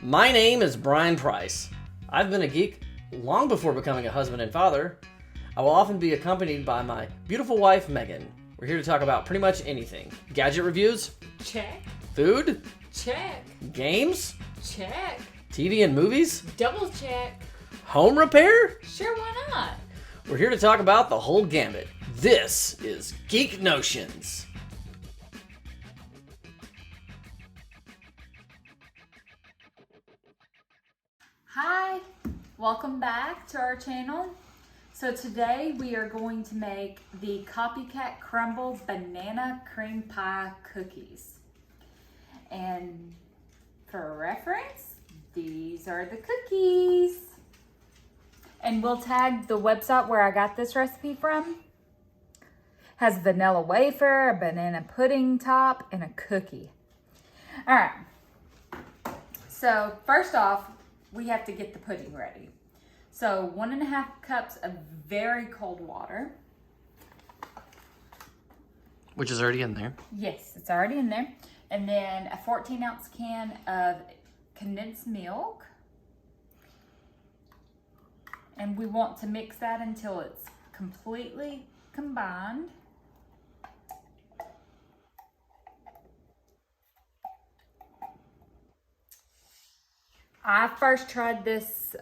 My name is Brian Price. I've been a geek long before becoming a husband and father. I will often be accompanied by my beautiful wife, Megan. We're here to talk about pretty much anything. Gadget reviews? Check. Food? Check. Games? Check. TV and movies? Double check. Home repair? Sure, why not? We're here to talk about the whole gamut. This is Geek Notions. Hi, welcome back to our channel. So today we are going to make the Copycat Crumbl banana cream pie cookies. And for reference, these are the cookies. And we'll tag the website where I got this recipe from. Has vanilla wafer, a banana pudding top, and a cookie. All right. So first off, we have to get the pudding ready. So 1.5 cups of very cold water. Which is already in there. Yes, it's already in there. And then a 14-ounce can of condensed milk. And we want to mix that until it's completely combined. I first tried this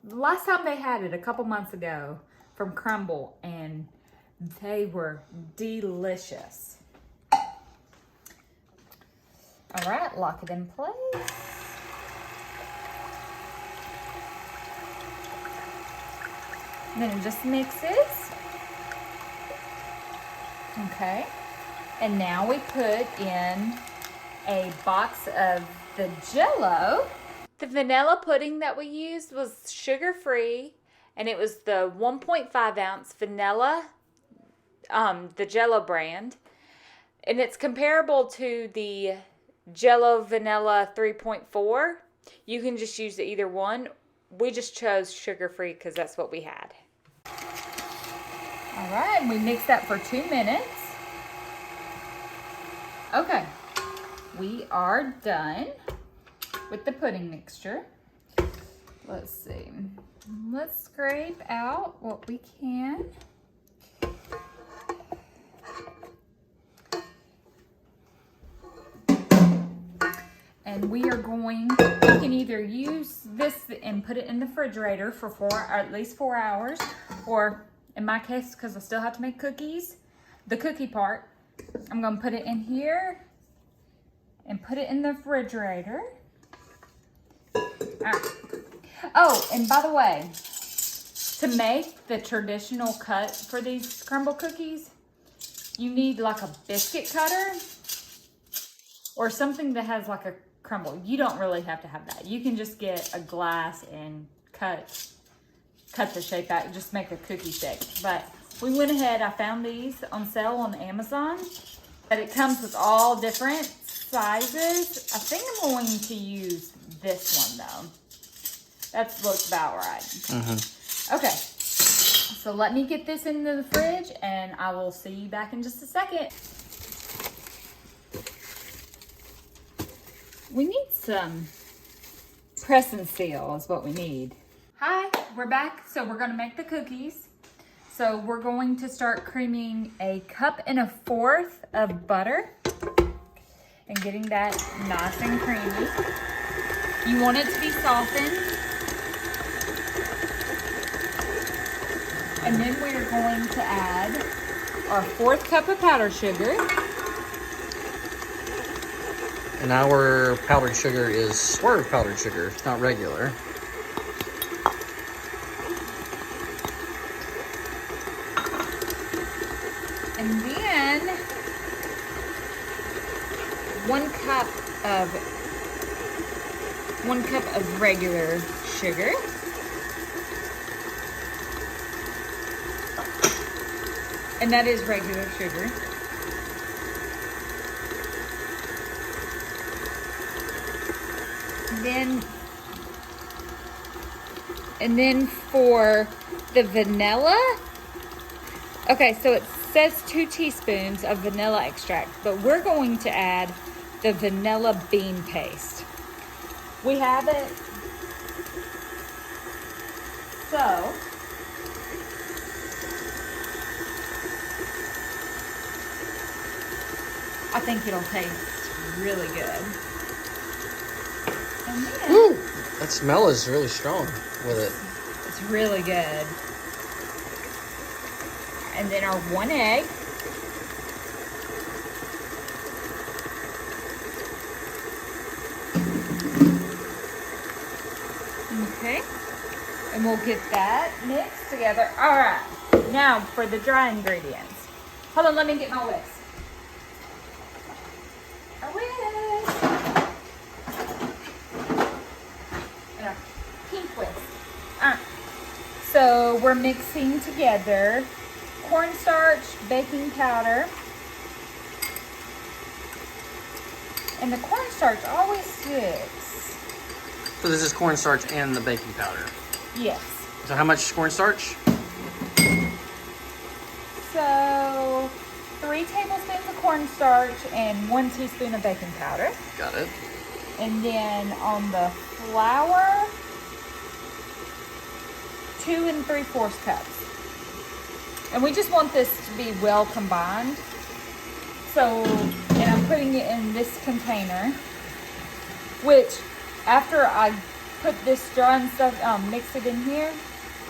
last time they had it, a couple months ago from Crumbl, and they were delicious. All right, lock it in place. And then it just mixes. Okay. And now we put in a box of the Jell-O. The vanilla pudding that we used was sugar-free, and it was the 1.5 ounce vanilla, the Jell-O brand. And it's comparable to the Jell-O Vanilla 3.4. You can just use either one. We just chose sugar-free because that's what we had. All right, and we mix that for 2 minutes. Okay, we are done with the pudding mixture. Let's see. Let's scrape out what we can. And we are going, you can either use this and put it in the refrigerator for at least 4 hours, or in my case, because I still have to make cookies, the cookie part, I'm gonna put it in here and put it in the refrigerator. All right. Oh, and by the way, to make the traditional cut for these Crumbl cookies, you need like a biscuit cutter or something that has like a Crumbl. You don't really have to have that. You can just get a glass and cut the shape out, just make a cookie shape. But we went ahead, I found these on sale on Amazon, but it comes with all different sizes. I think I'm going to use this one though. That looks about right. Mm-hmm. Okay, so let me get this into the fridge and I will see you back in just a second. We need some press and seal is what we need. Hi, we're back. So we're gonna make the cookies. So we're going to start creaming 1.25 cups of butter and getting that nice and creamy. You want it to be softened. And then we are going to add our 1/4 cup of powdered sugar. And our powdered sugar is swerve powdered sugar. It's not regular. And then 1 cup of regular sugar. And that is regular sugar. And then for the vanilla, okay, so it says 2 teaspoons of vanilla extract, but we're going to add the vanilla bean paste. We have it. So, I think it'll taste really good. And then, Ooh, that smell is really strong with it. it's really good. And then our 1 egg. Okay. And we'll get that mixed together. All right. Now for the dry ingredients. Hold on, let me get my whisk. A whisk. And a pink whisk. All right. So we're mixing together cornstarch, baking powder. And the cornstarch always sticks. So this is cornstarch and the baking powder. Yes. So how much cornstarch? So 3 tablespoons of cornstarch and 1 teaspoon of baking powder. Got it. And then on the flour, 2 3/4 cups. And we just want this to be well combined. So, and I'm putting it in this container, which after I put this dry and stuff, mix it in here,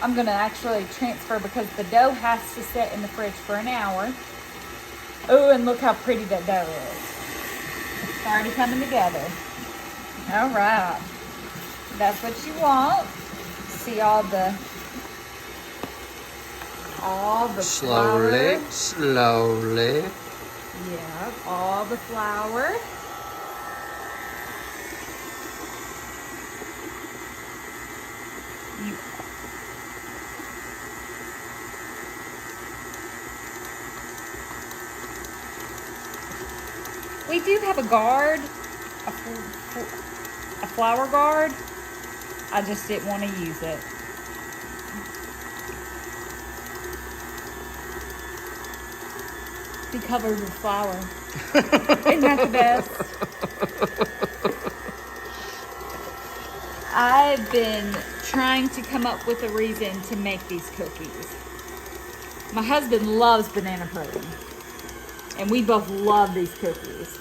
I'm gonna actually transfer because the dough has to sit in the fridge for an hour. Oh, and look how pretty that dough is. It's already coming together. All right. That's what you want. See all the Slowly, flour. slowly. Yeah, all the flour. We do have a guard, a flour guard. I just didn't want to use it. Be covered with flour. Isn't that the best? I've been trying to come up with a reason to make these cookies. My husband loves banana pudding, and we both love these cookies.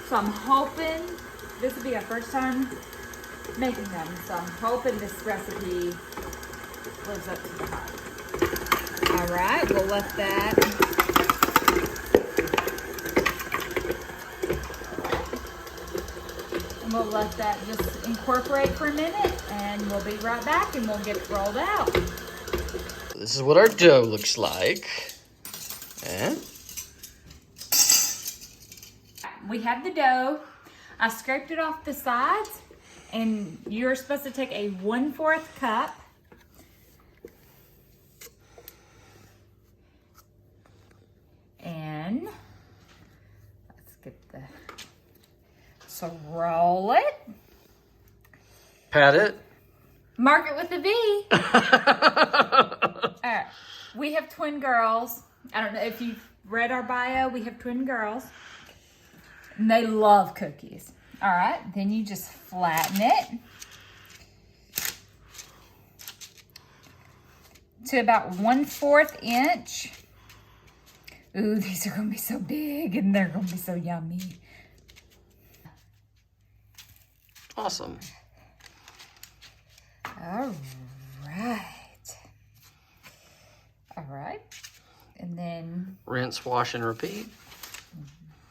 So I'm hoping this will be our first time making them. So I'm hoping this recipe lives up to the hype. All right, we'll let that. And we'll let that just incorporate for a minute, and we'll be right back, and we'll get it rolled out. This is what our dough looks like. And We have the dough. I scraped it off the sides, and you're supposed to take a 1/4 cup. And let's get the, so roll it. pat it. Mark it with a V. All right. We have twin girls. I don't know if you've read our bio. We have twin girls. And they love cookies. All right. Then you just flatten it to about 1/4 inch. Ooh, these are going to be so big and they're going to be so yummy. Awesome. All right. All right. And then Rinse, wash, and repeat.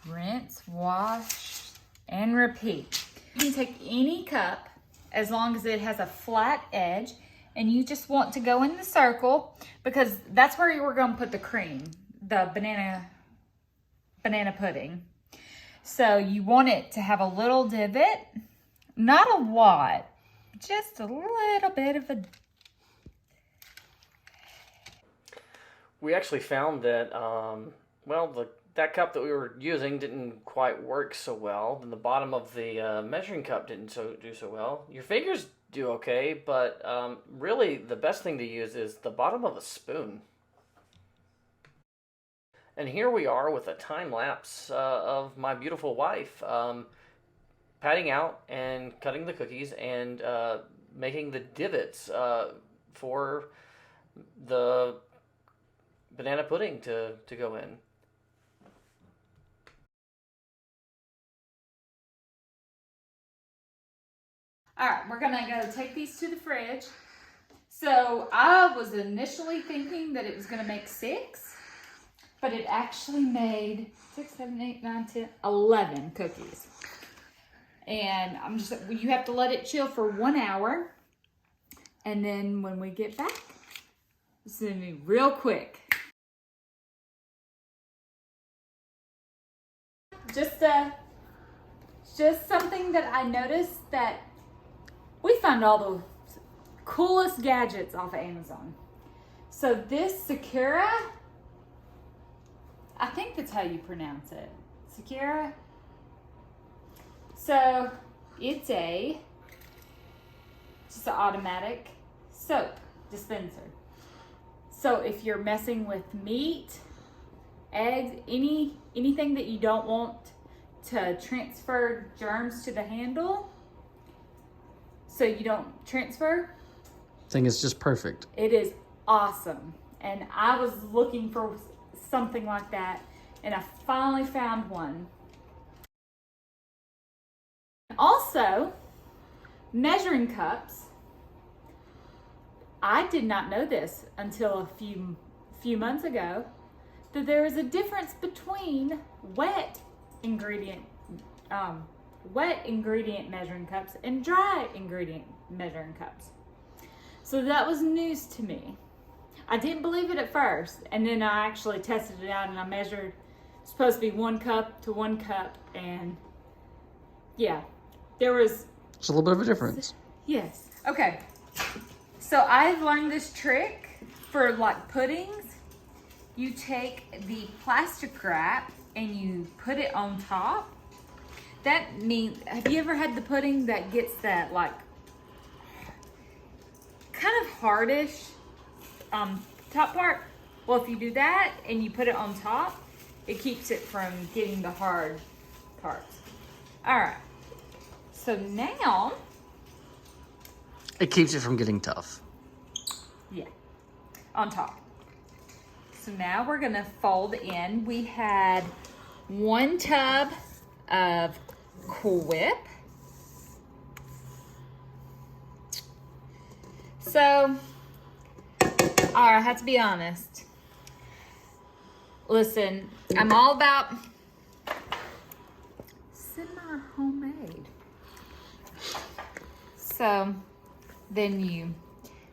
rinse, wash, and repeat. You can take any cup as long as it has a flat edge, and you just want to go in the circle because that's where we're going to put the cream, the banana pudding. So you want it to have a little divot, not a lot, just a little bit of a. We actually found that, that cup that we were using didn't quite work so well. And the bottom of the measuring cup didn't do so well. Your fingers do okay, but really the best thing to use is the bottom of a spoon. And here we are with a time lapse of my beautiful wife patting out and cutting the cookies and making the divots for the banana pudding to go in. All right, we're gonna go take these to the fridge. So I was initially thinking that it was gonna make 6, but it actually made 6, 7, 8, 9, 10, 11 cookies. And you have to let it chill for 1 hour. And then when we get back, it's gonna be real quick. Just something that I noticed, that we find all the coolest gadgets off of Amazon. So this Sakura, I think that's how you pronounce it. Sakura. So it's just an automatic soap dispenser. So if you're messing with meat, eggs, anything that you don't want to transfer germs to the handle, so you don't transfer, I think it's just perfect. it is awesome. And I was looking for something like that, and I finally found one. Also, measuring cups. I did not know this until a few months ago, that there is a difference between wet ingredient measuring cups and dry ingredient measuring cups. So that was news to me. I didn't believe it at first, and then I actually tested it out and I measured. It's supposed to be 1 cup to 1 cup, and yeah, it's a little bit of a difference. Yes. Okay. So I've learned this trick for like puddings. You take the plastic wrap and you put it on top. That means, have you ever had the pudding that gets that like kind of hardish top part? Well, if you do that and you put it on top, it keeps it from getting the hard parts. All right. So now, it keeps it from getting tough. yeah, on top. So now we're gonna fold in. We had 1 tub of Cool Whip. So, all right, I have to be honest. Listen, I'm all about semi-homemade.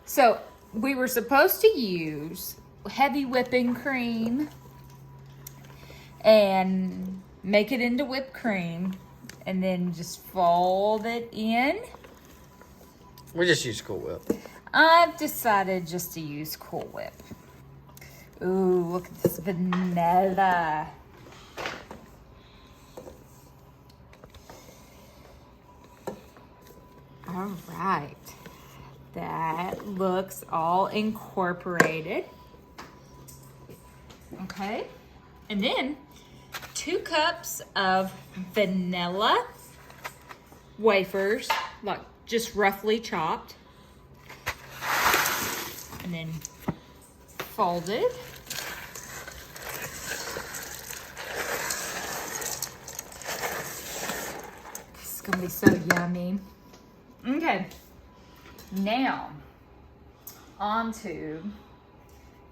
So we were supposed to use heavy whipping cream and make it into whipped cream and then just fold it in. We just use Cool Whip. I've decided just to use Cool Whip. Ooh, look at this vanilla. All right. That looks all incorporated. Okay. And then 2 cups of vanilla wafers, like just roughly chopped. And then folded. This is gonna be so yummy. Okay. Now, on to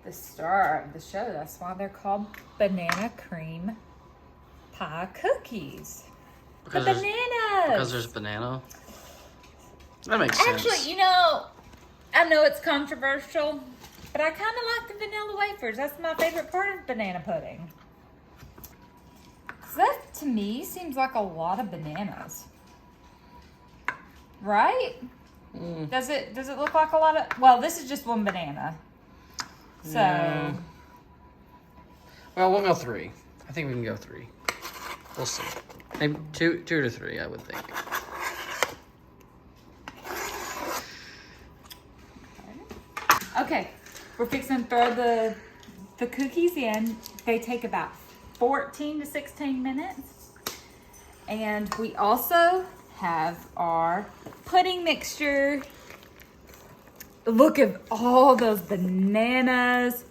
the star of the show. That's why they're called banana cream pie cookies. Because the bananas. Because there's banana. That makes sense. Actually, you know, I know it's controversial, but I kind of like the vanilla wafers. That's my favorite part of banana pudding. So that, to me, seems like a lot of bananas. Right? Mm. Does it look like a lot of... Well, this is just 1 banana. So... Yeah. Well, we'll go 3. I think we can go 3. We'll see. Maybe 2 to 3, I would think. Okay, we're fixing to throw the cookies in. They take about 14 to 16 minutes. And we also have our pudding mixture. Look at all those bananas.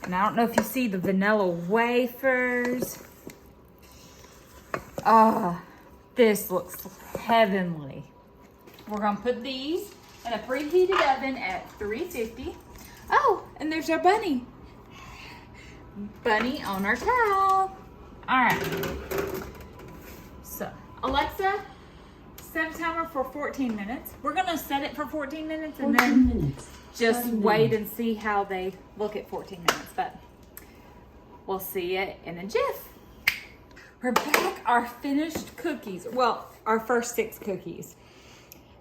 And I don't know if you see the vanilla wafers. Ah, this looks heavenly. We're gonna put these in a preheated oven at 350. Oh, and there's our bunny. Bunny on our towel. All right. So, Alexa, set a timer for 14 minutes. We're gonna set it for 14 minutes and then just wait and see how they look at 14 minutes. But we'll see it in a jiff. We're back. Our finished cookies. Well, our first 6 cookies.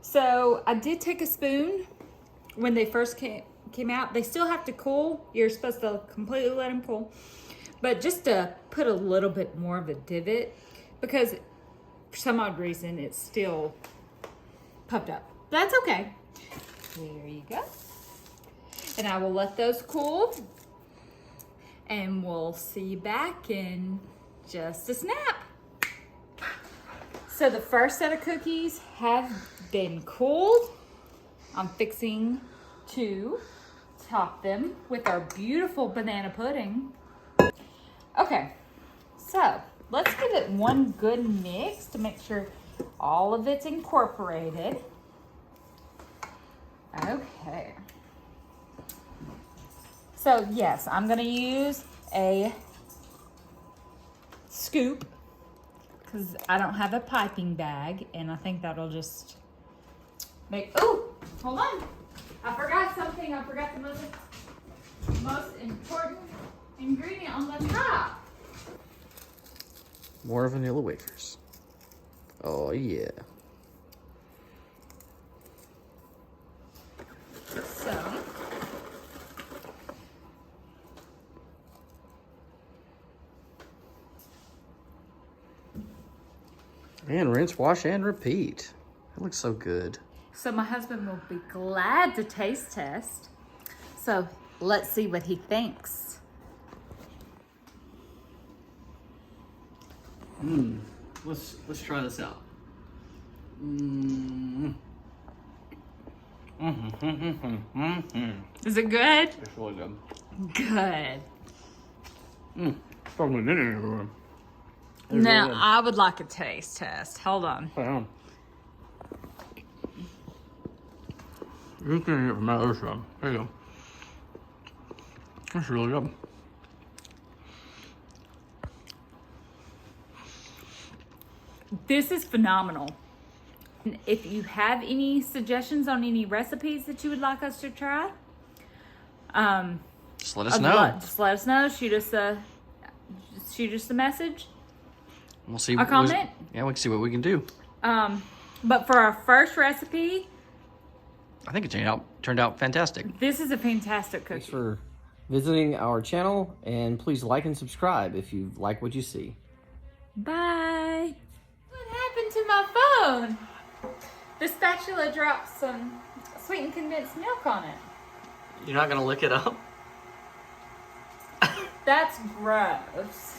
So I did take a spoon when they first came out. They still have to cool. You're supposed to completely let them cool. But just to put a little bit more of a divot, because for some odd reason it's still puffed up. That's okay. There you go. And I will let those cool. And we'll see you back in just a snap. So the first set of cookies have been cooled. I'm fixing to top them with our beautiful banana pudding. Okay, so let's give it one good mix to make sure all of it's incorporated. Okay. So yes, I'm gonna use a scoop because I don't have a piping bag, and I think that'll just make, oh, hold on. I forgot something. I forgot the most important ingredient on the top. More vanilla wafers. Oh, yeah. So, And rinse, wash, and repeat. It looks so good. so my husband will be glad to taste test. So let's see what he thinks. Let's try this out. Is it good? It's really good. Good. Probably did it everywhere. Now, I would like a taste test. Hold on. You can eat it from that other side. There you go. That's really good. This is phenomenal. If you have any suggestions on any recipes that you would like us to try, Just let us know. Just let us know. Shoot us a message. We'll see. A comment. Yeah, we can see what we can do. But for our first recipe, I think it turned out fantastic. this is a fantastic cookie. Thanks for visiting our channel, and please like and subscribe if you like what you see. Bye. What happened to my phone? The spatula dropped some sweetened condensed milk on it. You're not gonna lick it up? That's gross.